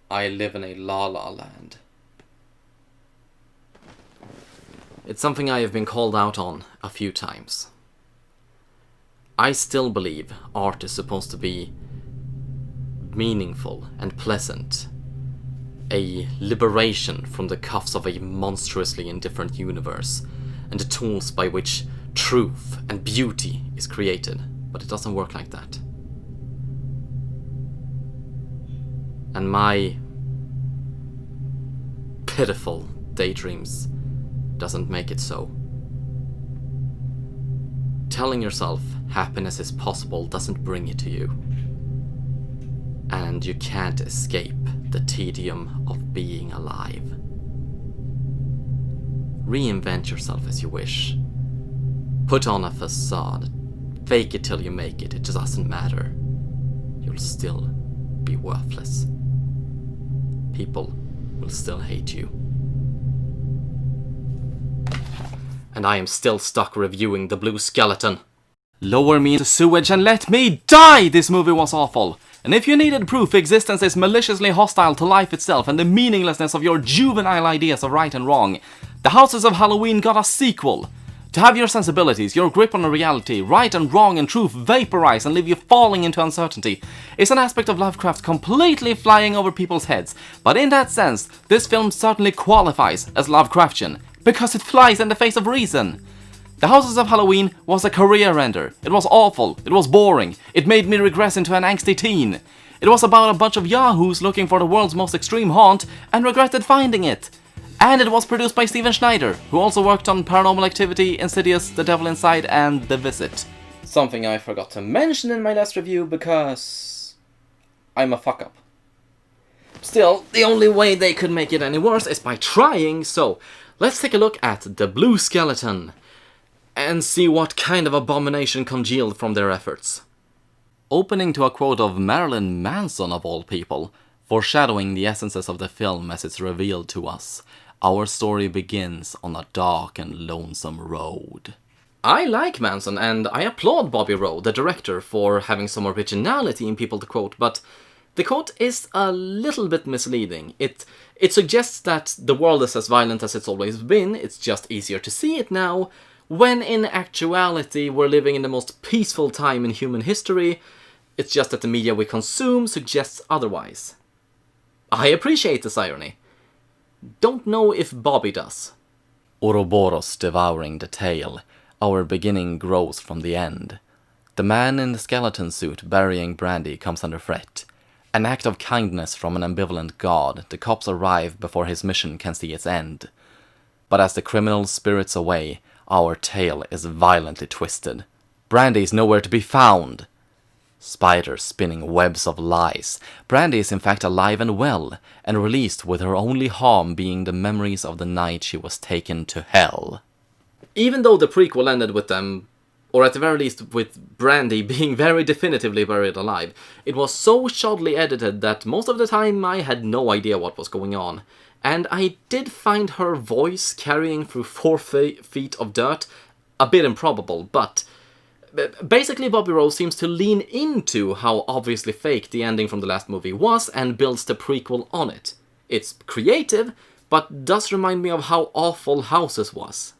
I live in a la-la land. It's something I have been called out on a few times. I still believe art is supposed to be meaningful and pleasant. A liberation from the cuffs of a monstrously indifferent universe and the tools by which truth and beauty is created. But it doesn't work like that. And my pitiful daydreams doesn't make it so. Telling yourself happiness is possible doesn't bring it to you. And you can't escape the tedium of being alive. Reinvent yourself as you wish. Put on a facade. Fake it till you make it. It just doesn't matter. You'll still be worthless. People will still hate you. And I am still stuck reviewing The Blue Skeleton. Lower me into sewage and let me die! This movie was awful. And if you needed proof existence is maliciously hostile to life itself and the meaninglessness of your juvenile ideas of right and wrong, The Houses of Halloween got a sequel. To have your sensibilities, your grip on reality, right and wrong and truth vaporize and leave you falling into uncertainty is an aspect of Lovecraft completely flying over people's heads. But in that sense, this film certainly qualifies as Lovecraftian, because it flies in the face of reason. The Houses of Halloween was a career ender. It was awful, it was boring, it made me regress into an angsty teen. It was about a bunch of yahoos looking for the world's most extreme haunt and regretted finding it. And it was produced by Steven Schneider, who also worked on Paranormal Activity, Insidious, The Devil Inside and The Visit. Something I forgot to mention in my last review because I'm a fuck up. Still, the only way they could make it any worse is by trying, so let's take a look at The Blue Skeleton and see what kind of abomination congealed from their efforts. Opening to a quote of Marilyn Manson of all people, foreshadowing the essences of the film as it's revealed to us, our story begins on a dark and lonesome road. I like Manson and I applaud Bobby Rowe, the director, for having some originality in people to quote, but the quote is a little bit misleading. It suggests that the world is as violent as it's always been, it's just easier to see it now, when in actuality we're living in the most peaceful time in human history. It's just that the media we consume suggests otherwise. I appreciate this irony. Don't know if Bobby does. Ouroboros devouring the tail, our beginning grows from the end. The man in the skeleton suit burying Brandy comes under threat. An act of kindness from an ambivalent god, the cops arrive before his mission can see its end. But as the criminal spirits away, our tale is violently twisted. Brandy is nowhere to be found. Spiders spinning webs of lies. Brandy is in fact alive and well, and released with her only harm being the memories of the night she was taken to hell. Even though the prequel ended with them, or at the very least with Brandy being very definitively buried alive, it was so shoddily edited that most of the time I had no idea what was going on. And I did find her voice carrying through 4 feet of dirt a bit improbable, but basically Bobby Rowe seems to lean into how obviously fake the ending from the last movie was and builds the prequel on it. It's creative, but does remind me of how awful Houses was.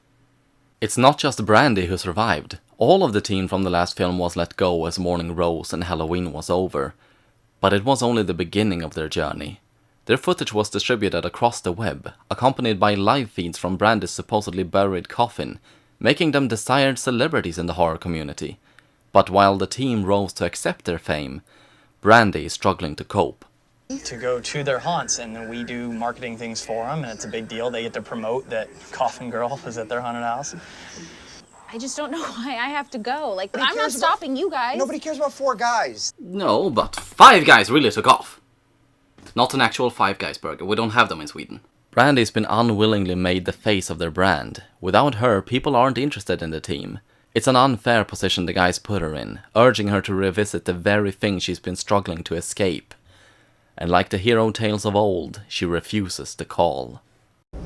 It's not just Brandy who survived. All of the team from the last film was let go as morning rose and Halloween was over. But it was only the beginning of their journey. Their footage was distributed across the web, accompanied by live feeds from Brandy's supposedly buried coffin, making them desired celebrities in the horror community. But while the team rose to accept their fame, Brandy is struggling to cope. To go to their haunts, and then we do marketing things for them, and it's a big deal. They get to promote that Coffin Girl is at their haunted house. I just don't know why I have to go. Like, I'm not stopping you guys. Nobody cares about 4 guys. No, but 5 Guys really took off. Not an actual 5 Guys burger, we don't have them in Sweden. Brandy's been unwillingly made the face of their brand. Without her, people aren't interested in the team. It's an unfair position the guys put her in, urging her to revisit the very thing she's been struggling to escape. And like the hero tales of old, she refuses the call.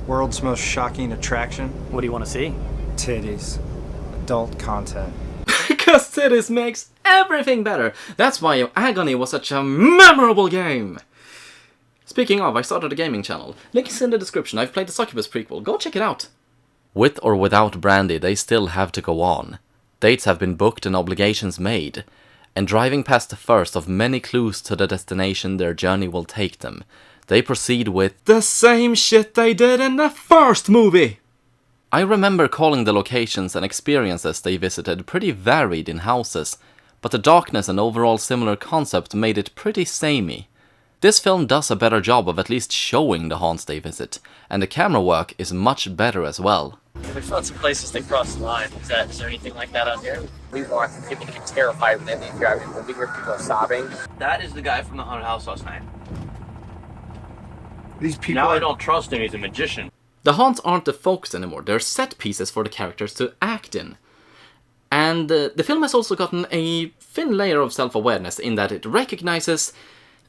World's most shocking attraction? What do you want to see? Titties. Adult content. Because titties makes everything better. That's why Agony was such a memorable game. Speaking of, I started a gaming channel. Link is in the description. I've played the Succubus prequel. Go check it out. With or without Brandy, they still have to go on. Dates have been booked and obligations made. And driving past the first of many clues to the destination their journey will take them, they proceed with the same shit they did in the first movie! I remember calling the locations and experiences they visited pretty varied in houses, but the darkness and overall similar concept made it pretty samey. This film does a better job of at least showing the haunts they visit, and the camera work is much better as well. We found some places they crossed the line. Is there anything like that out here? We want people to be terrified when they leave here. When we hear people are sobbing. That is the guy from the haunted house last night. These people Now I don't trust him. He's a magician. The haunts aren't the focus anymore, they're set pieces for the characters to act in. And the film has also gotten a thin layer of self-awareness in that it recognizes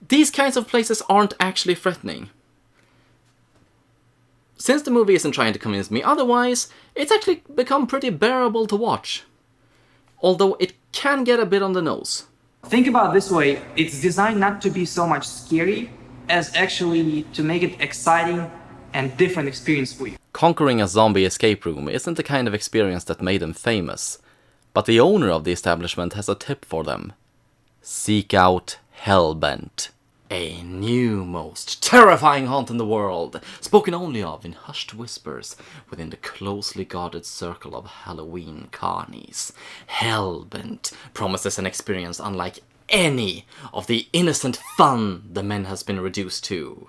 these kinds of places aren't actually threatening. Since the movie isn't trying to convince me otherwise, it's actually become pretty bearable to watch. Although it can get a bit on the nose. Think about it this way, it's designed not to be so much scary as actually to make it exciting and different experience for you. Conquering a zombie escape room isn't the kind of experience that made them famous, but the owner of the establishment has a tip for them. Seek out Hellbent. A new, most terrifying haunt in the world, spoken only of in hushed whispers within the closely guarded circle of Halloween carnies. Hellbent promises an experience unlike any of the innocent fun the men has been reduced to.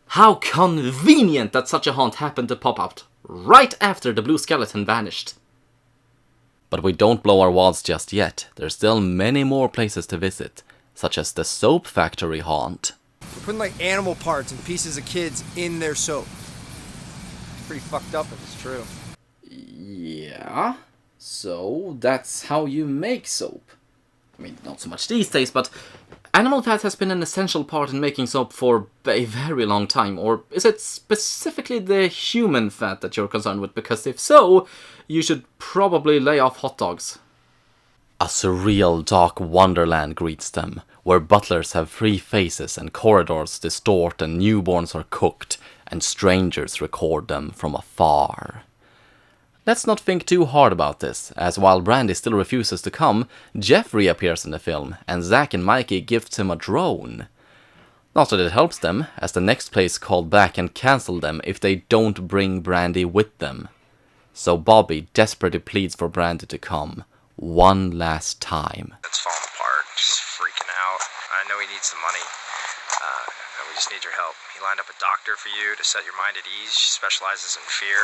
How convenient that such a haunt happened to pop up right after the blue skeleton vanished. But we don't blow our wads just yet. There's still many more places to visit, such as the soap factory haunt. They're putting like animal parts and pieces of kids in their soap. Pretty fucked up if it's true. Yeah, so that's how you make soap. I mean, not so much these days, but animal fat has been an essential part in making soap for a very long time. Or is it specifically the human fat that you're concerned with? Because if so, you should probably lay off hot dogs. A surreal dark wonderland greets them, where butlers have 3 faces and corridors distort and newborns are cooked, and strangers record them from afar. Let's not think too hard about this, as while Brandy still refuses to come, Jeff reappears in the film, and Zack and Mikey gifts him a drone. Not that it helps them, as the next place called back and cancel them if they don't bring Brandy with them. So Bobby desperately pleads for Brandy to come, one last time. It's falling apart, just freaking out. I know he needs the money. We just need your help. He lined up a doctor for you to set your mind at ease. She specializes in fear.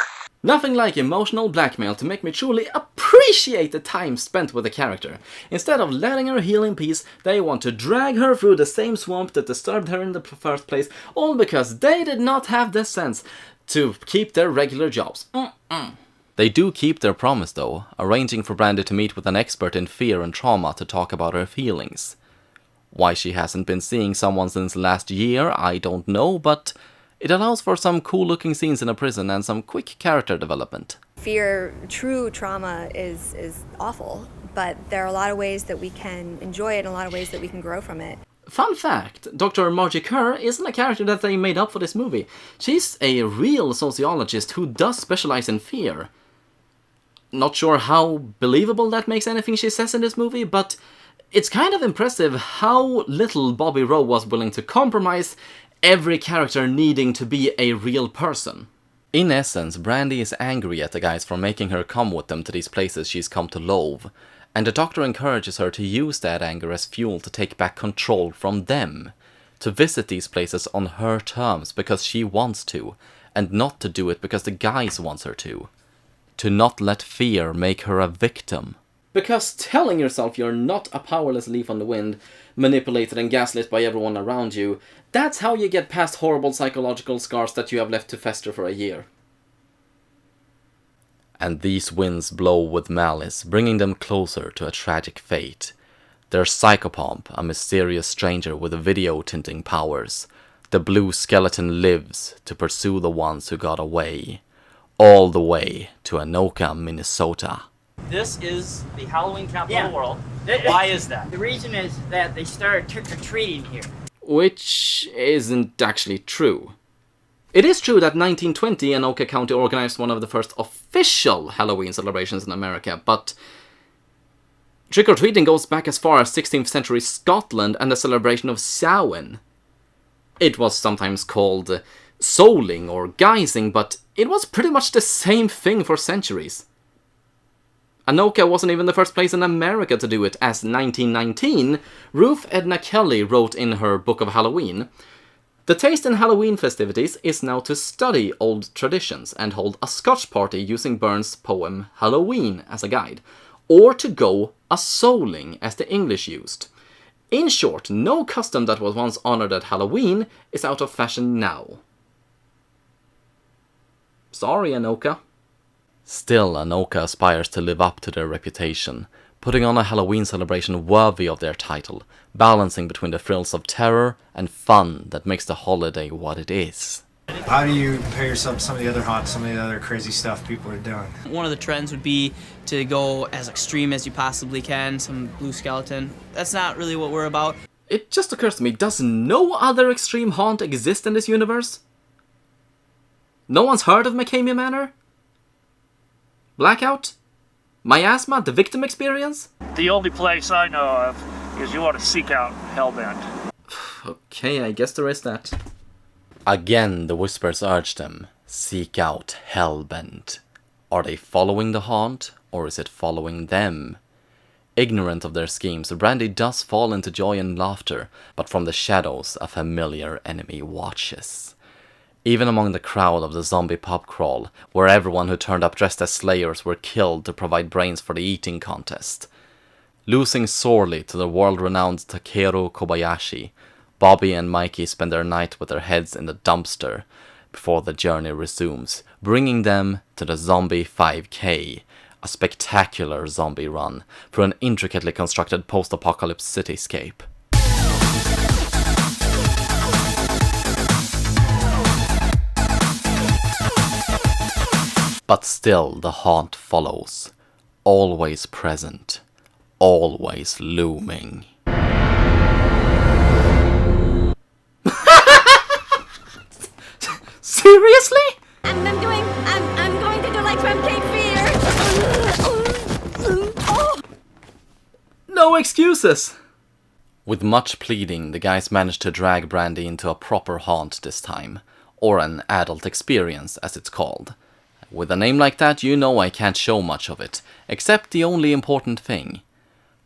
Nothing like emotional blackmail to make me truly appreciate the time spent with the character. Instead of letting her heal in peace, they want to drag her through the same swamp that disturbed her in the first place, all because they did not have the sense to keep their regular jobs. They do keep their promise though, arranging for Brandy to meet with an expert in fear and trauma to talk about her feelings. Why she hasn't been seeing someone since last year, I don't know, but it allows for some cool looking scenes in a prison and some quick character development. Fear, true trauma is awful, but there are a lot of ways that we can enjoy it and a lot of ways that we can grow from it. Fun fact, Dr. Margie Kerr isn't a character that they made up for this movie. She's a real sociologist who does specialize in fear. Not sure how believable that makes anything she says in this movie, but it's kind of impressive how little Bobby Rowe was willing to compromise, every character needing to be a real person. In essence, Brandy is angry at the guys for making her come with them to these places she's come to loathe, and the Doctor encourages her to use that anger as fuel to take back control from them, to visit these places on her terms because she wants to, and not to do it because the guys wants her to not let fear make her a victim. Because telling yourself you're not a powerless leaf on the wind, manipulated and gaslit by everyone around you, that's how you get past horrible psychological scars that you have left to fester for a year. And these winds blow with malice, bringing them closer to a tragic fate. There's Psychopomp, a mysterious stranger with video tinting powers. The blue skeleton lives to pursue the ones who got away. All the way to Anoka, Minnesota. This is the Halloween capital of the world. Why is that? The reason is that they started trick-or-treating here. which isn't actually true. It is true that 1920 Anoka County organized one of the first official Halloween celebrations in America, but trick-or-treating goes back as far as 16th century Scotland and the celebration of Samhain. It was sometimes called souling or guising, but it was pretty much the same thing for centuries. Anoka wasn't even the first place in America to do it, as 1919, Ruth Edna Kelly wrote in her Book of Halloween, "The taste in Halloween festivities is now to study old traditions and hold a Scotch party using Burns' poem Halloween as a guide, or to go a-souling as the English used. In short, no custom that was once honored at Halloween is out of fashion now." Sorry, Anoka. Still, Anoka aspires to live up to their reputation, putting on a Halloween celebration worthy of their title, balancing between the thrills of terror and fun that makes the holiday what it is. How do you compare yourself to some of the other haunts, some of the other crazy stuff people are doing? One of the trends would be to go as extreme as you possibly can, some blue skeleton. That's not really what we're about. It just occurs to me, does no other extreme haunt exist in this universe? No one's heard of Macamia Manor? Blackout? Miasma, the victim experience? The only place I know of is you want to seek out Hellbent. Okay, I guess there is that. Again, the whispers urge them, seek out Hellbent. Are they following the haunt, or is it following them? Ignorant of their schemes, Brandy does fall into joy and laughter, but from the shadows a familiar enemy watches. Even among the crowd of the zombie pub crawl, where everyone who turned up dressed as slayers were killed to provide brains for the eating contest. Losing sorely to the world-renowned Takeru Kobayashi, Bobby and Mikey spend their night with their heads in the dumpster before the journey resumes, bringing them to the Zombie 5K, a spectacular zombie run through an intricately constructed post-apocalypse cityscape. But still the haunt follows, always present, always looming. Seriously? I'm going to do like from Cape Fear. No excuses! With much pleading, the guys managed to drag Brandy into a proper haunt this time, or an adult experience as it's called. With a name like that, you know I can't show much of it, except the only important thing.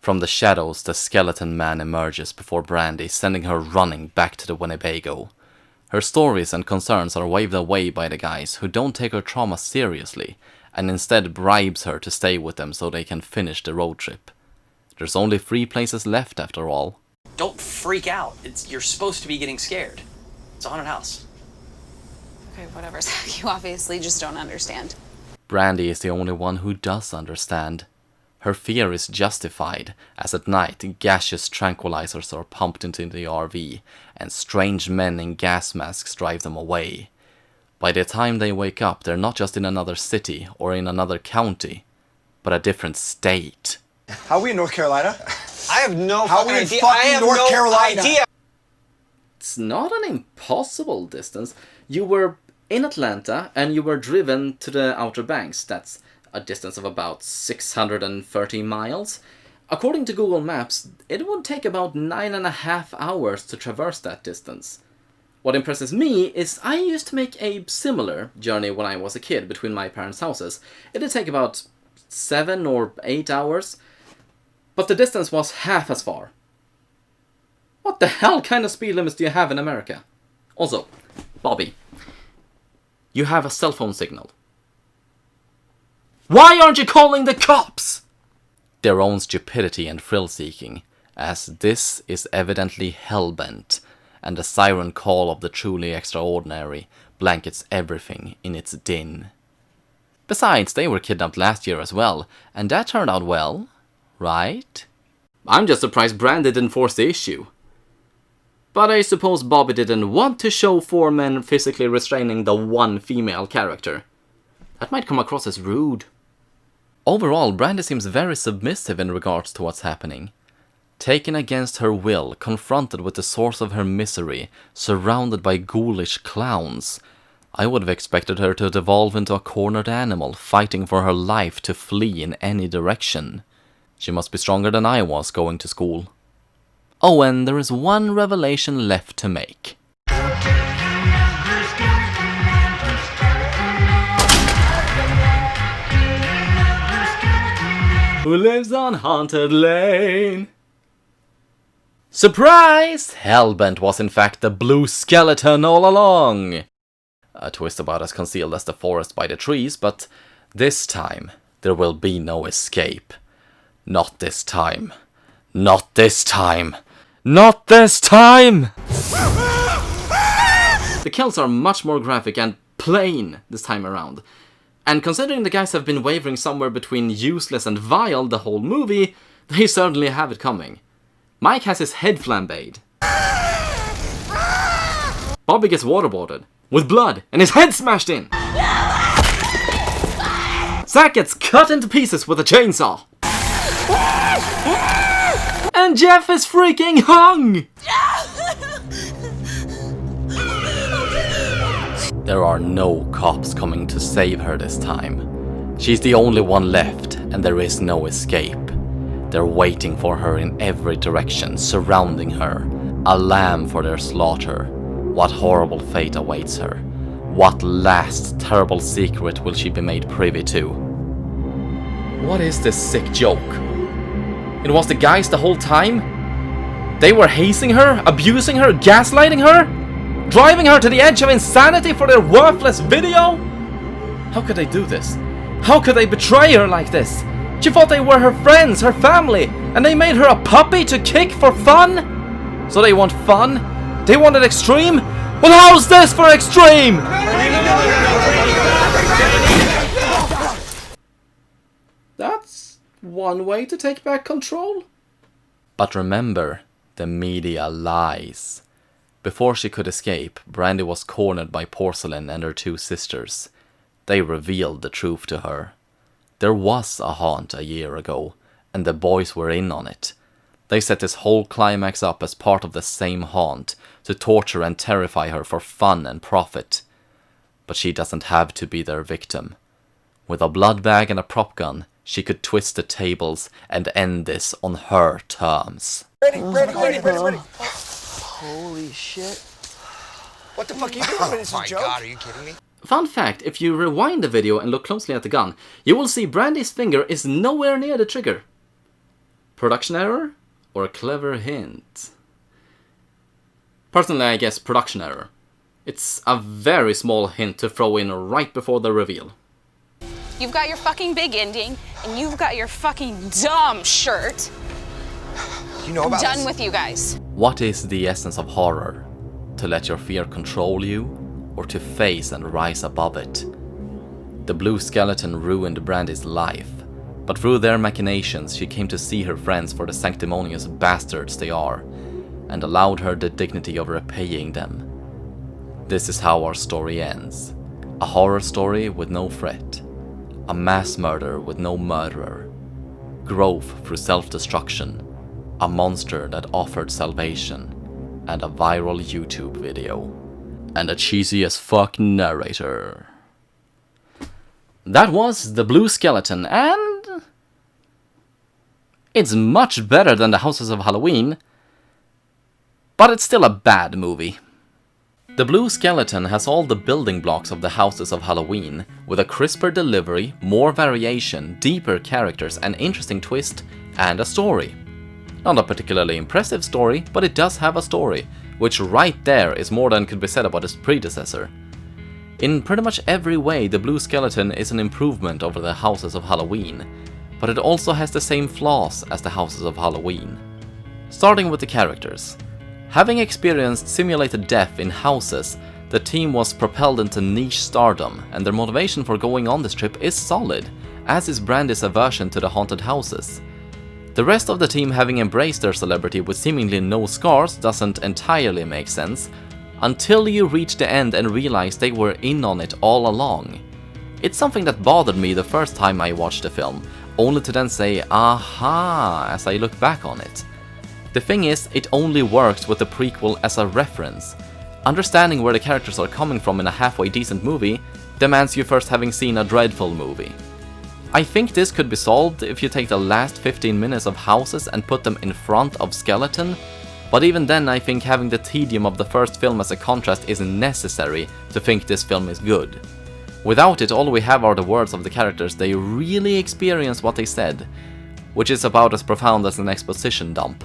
From the shadows, the skeleton man emerges before Brandy, sending her running back to the Winnebago. Her stories and concerns are waved away by the guys who don't take her trauma seriously, and instead bribes her to stay with them so they can finish the road trip. There's only 3 places left after all. Don't freak out. You're supposed to be getting scared. It's a haunted house. Okay, whatever, Zach. You obviously just don't understand. Brandy is the only one who does understand. Her fear is justified, as at night gaseous tranquilizers are pumped into the RV, and strange men in gas masks drive them away. By the time they wake up, they're not just in another city or in another county, but a different state. How are we in North Carolina? I have no How fucking are we in idea. fucking I have North no Carolina? idea. It's not an impossible distance. You were in Atlanta and you were driven to the Outer Banks. That's a distance of about 630 miles. According to Google Maps, it would take about 9.5 hours to traverse that distance. What impresses me is I used to make a similar journey when I was a kid between my parents' houses. It'd take about 7 or 8 hours, but the distance was half as far. What the hell kind of speed limits do you have in America? Also, Bobby, you have a cell phone signal. Why aren't you calling the cops? Their own stupidity and thrill-seeking, as this is evidently hellbent, and the siren call of the truly extraordinary blankets everything in its din. Besides, they were kidnapped last year as well, and that turned out well, right? I'm just surprised Brandy didn't force the issue. But I suppose Bobby didn't want to show 4 men physically restraining the one female character. That might come across as rude. Overall, Brandy seems very submissive in regards to what's happening. Taken against her will, confronted with the source of her misery, surrounded by ghoulish clowns, I would have expected her to devolve into a cornered animal, fighting for her life to flee in any direction. She must be stronger than I was going to school. Oh, and there is one revelation left to make. Who lives on Haunted Lane? Surprise! Hellbent was in fact the blue skeleton all along. A twist about as concealed as the forest by the trees, but this time there will be no escape. Not this time. Not this time. Not this time! The kills are much more graphic and plain this time around. And considering the guys have been wavering somewhere between useless and vile the whole movie, they certainly have it coming. Mike has his head flambéed. Bobby gets waterboarded, with blood, and his head smashed in. Zack gets cut into pieces with a chainsaw. And Jeff is freaking hung! There are no cops coming to save her this time. She's the only one left, and there is no escape. They're waiting for her in every direction, surrounding her. A lamb for their slaughter. What horrible fate awaits her? What last terrible secret will she be made privy to? What is this sick joke? It was the guys the whole time? They were hazing her, abusing her, gaslighting her? Driving her to the edge of insanity for their worthless video? How could they do this? How could they betray her like this? She thought they were her friends, her family, and they made her a puppy to kick for fun? So they want fun? They wanted extreme? Well, how's this for extreme? That's one way to take back control. But remember, the media lies. Before she could escape, Brandy was cornered by Porcelain and her two sisters. They revealed the truth to her. There was a haunt a year ago, and the boys were in on it. They set this whole climax up as part of the same haunt, to torture and terrify her for fun and profit. But she doesn't have to be their victim. With a blood bag and a prop gun, she could twist the tables and end this on her terms. Ready. Holy shit. What the fuck are you doing? Oh my god, are you kidding me? Fun fact, if you rewind the video and look closely at the gun, you will see Brandy's finger is nowhere near the trigger. Production error? Or a clever hint? Personally, I guess production error. It's a very small hint to throw in right before the reveal. You've got your fucking big ending, and you've got your fucking dumb shirt. You know about I'm done this? with you guys. What is the essence of horror? To let your fear control you? Or to face and rise above it? The blue skeleton ruined Brandy's life, but through their machinations she came to see her friends for the sanctimonious bastards they are, and allowed her the dignity of repaying them. This is how our story ends. A horror story with no threat. A mass murder with no murderer. Growth through self-destruction. A monster that offered salvation. And a viral YouTube video. And a cheesy as fuck narrator. That was The Blue Skeleton, and it's much better than The Houses of Halloween, but it's still a bad movie. The Blue Skeleton has all the building blocks of The Houses of Halloween, with a crisper delivery, more variation, deeper characters, an interesting twist, and a story. Not a particularly impressive story, but it does have a story, which right there is more than could be said about its predecessor. In pretty much every way, The Blue Skeleton is an improvement over The Houses of Halloween, but it also has the same flaws as The Houses of Halloween. Starting with the characters. Having experienced simulated death in Houses, the team was propelled into niche stardom, and their motivation for going on this trip is solid, as is Brandy's aversion to the haunted houses. The rest of the team having embraced their celebrity with seemingly no scars doesn't entirely make sense, until you reach the end and realize they were in on it all along. It's something that bothered me the first time I watched the film, only to then say aha as I look back on it. The thing is, it only works with the prequel as a reference. Understanding where the characters are coming from in a halfway decent movie demands you first having seen a dreadful movie. I think this could be solved if you take the last 15 minutes of houses and put them in front of Skeleton, but even then I think having the tedium of the first film as a contrast is necessary to think this film is good. Without it, all we have are the words of the characters. They really experience what they said, which is about as profound as an exposition dump.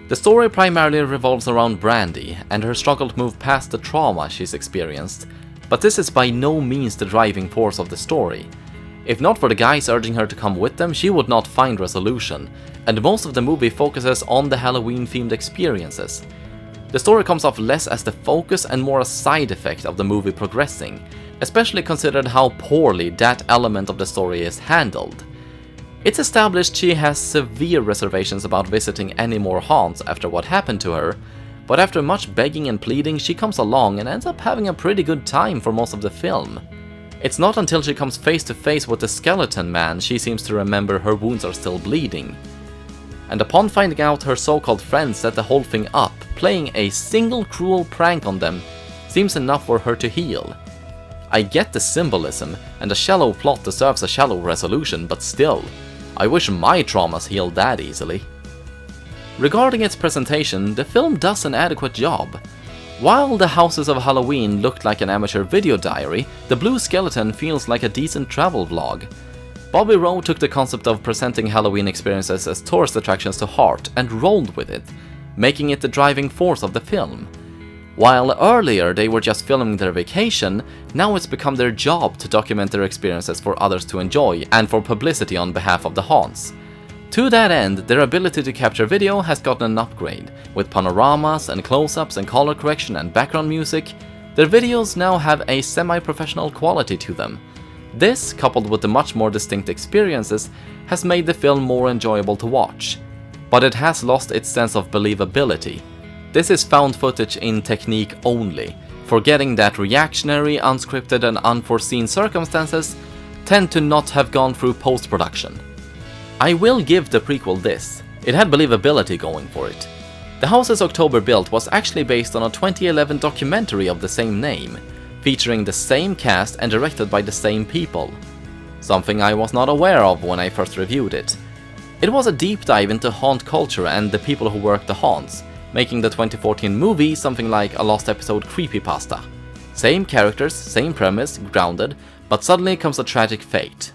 The story primarily revolves around Brandy and her struggle to move past the trauma she's experienced, but this is by no means the driving force of the story. If not for the guys urging her to come with them, she would not find resolution, and most of the movie focuses on the Halloween-themed experiences. The story comes off less as the focus and more a side effect of the movie progressing, especially considered how poorly that element of the story is handled. It's established she has severe reservations about visiting any more haunts after what happened to her, but after much begging and pleading she comes along and ends up having a pretty good time for most of the film. It's not until she comes face to face with the skeleton man she seems to remember her wounds are still bleeding. And upon finding out her so-called friends set the whole thing up, playing a single cruel prank on them seems enough for her to heal. I get the symbolism, and a shallow plot deserves a shallow resolution, but still, I wish my traumas healed that easily. Regarding its presentation, the film does an adequate job. While the Houses of Halloween looked like an amateur video diary, the Blue Skeleton feels like a decent travel vlog. Bobby Rowe took the concept of presenting Halloween experiences as tourist attractions to heart and rolled with it, making it the driving force of the film. While earlier they were just filming their vacation, now it's become their job to document their experiences for others to enjoy and for publicity on behalf of the haunts. To that end, their ability to capture video has gotten an upgrade. With panoramas and close-ups and color correction and background music, their videos now have a semi-professional quality to them. This, coupled with the much more distinct experiences, has made the film more enjoyable to watch. But it has lost its sense of believability. This is found footage in technique only, forgetting that reactionary, unscripted and unforeseen circumstances tend to not have gone through post-production. I will give the prequel this, it had believability going for it. The Houses October Built was actually based on a 2011 documentary of the same name, featuring the same cast and directed by the same people. Something I was not aware of when I first reviewed it. It was a deep dive into haunt culture and the people who worked the haunts, making the 2014 movie something like a lost episode creepypasta. Same characters, same premise, grounded, but suddenly comes a tragic fate.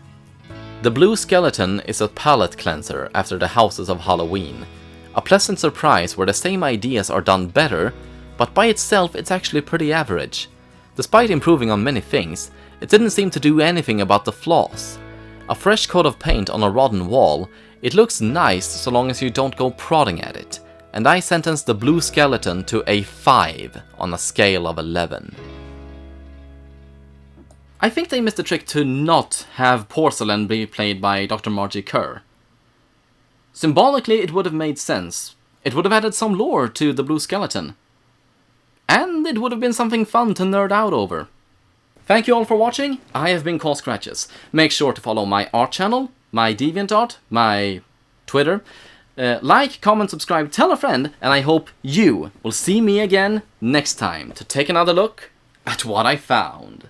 The Blue Skeleton is a palate cleanser after the Houses of Halloween. A pleasant surprise where the same ideas are done better, but by itself it's actually pretty average. Despite improving on many things, it didn't seem to do anything about the flaws. A fresh coat of paint on a rotten wall, it looks nice so long as you don't go prodding at it. And I sentenced the Blue Skeleton to a 5 on a scale of 11. I think they missed the trick to not have Porcelain be played by Dr. Margie Kerr. Symbolically, it would have made sense. It would have added some lore to the Blue Skeleton. And it would have been something fun to nerd out over. Thank you all for watching. I have been Cole Scratches. Make sure to follow my art channel, my DeviantArt, my Twitter. Like, comment, subscribe, tell a friend, and I hope you will see me again next time to take another look at what I found.